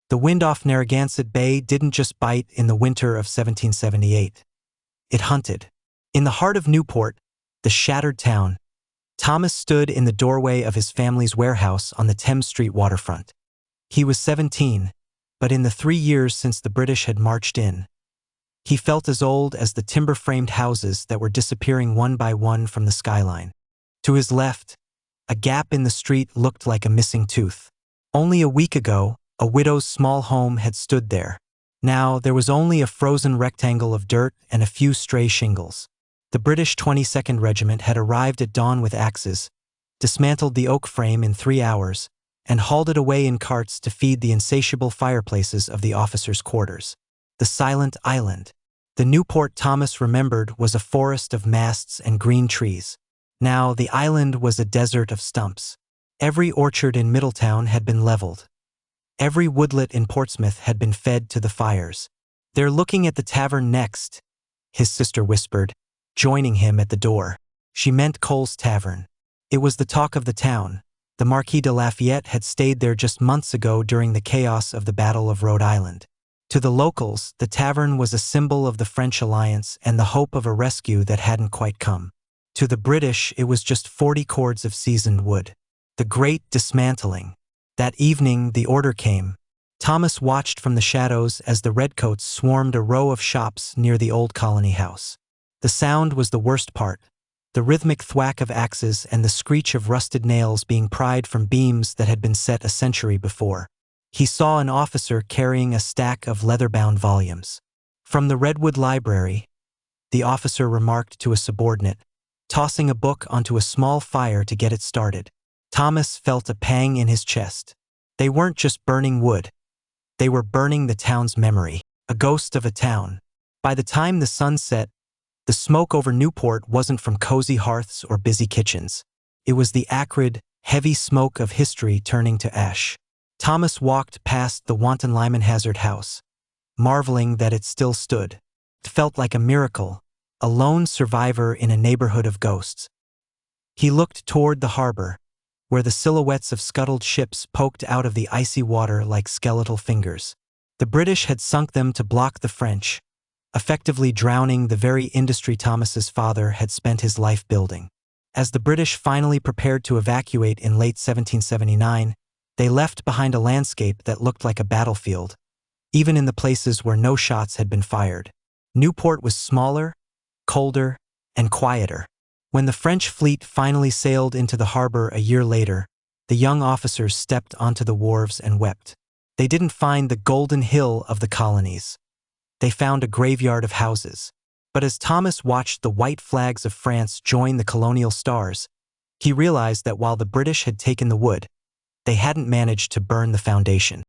The wind off Narragansett Bay didn't just bite in the winter of 1778. It hunted. In the heart of Newport, the shattered town, Thomas stood in the doorway of his family's warehouse on the Thames Street waterfront. He was 17, but in the 3 years since the British had marched in, he felt as old as the timber-framed houses that were disappearing one by one from the skyline. To his left, a gap in the street looked like a missing tooth. Only a week ago, a widow's small home had stood there. Now, there was only a frozen rectangle of dirt and a few stray shingles. The British 22nd Regiment had arrived at dawn with axes, dismantled the oak frame in 3 hours, and hauled it away in carts to feed the insatiable fireplaces of the officers' quarters. The silent island. The Newport Thomas remembered was a forest of masts and green trees. Now, the island was a desert of stumps. Every orchard in Middletown had been leveled. Every woodlet in Portsmouth had been fed to the fires. "They're looking at the tavern next," his sister whispered, joining him at the door. She meant Cole's Tavern. It was the talk of the town. The Marquis de Lafayette had stayed there just months ago during the chaos of the Battle of Rhode Island. To the locals, the tavern was a symbol of the French alliance and the hope of a rescue that hadn't quite come. To the British, it was just 40 cords of seasoned wood. The great dismantling. That evening, the order came. Thomas watched from the shadows as the redcoats swarmed a row of shops near the old colony house. The sound was the worst part. The rhythmic thwack of axes and the screech of rusted nails being pried from beams that had been set a century before. He saw an officer carrying a stack of leather-bound volumes. "From the Redwood Library," the officer remarked to a subordinate, tossing a book onto a small fire to get it started. Thomas felt a pang in his chest. They weren't just burning wood. They were burning the town's memory, a ghost of a town. By the time the sun set, the smoke over Newport wasn't from cozy hearths or busy kitchens. It was the acrid, heavy smoke of history turning to ash. Thomas walked past the Wanton Lyman Hazard house, marveling that it still stood. It felt like a miracle, a lone survivor in a neighborhood of ghosts. He looked toward the harbor, where the silhouettes of scuttled ships poked out of the icy water like skeletal fingers. The British had sunk them to block the French, effectively drowning the very industry Thomas's father had spent his life building. As the British finally prepared to evacuate in late 1779, they left behind a landscape that looked like a battlefield, even in the places where no shots had been fired. Newport was smaller, colder, and quieter. When the French fleet finally sailed into the harbor a year later, the young officers stepped onto the wharves and wept. They didn't find the golden hill of the colonies. They found a graveyard of houses. But as Thomas watched the white flags of France join the colonial stars, he realized that while the British had taken the wood, they hadn't managed to burn the foundation.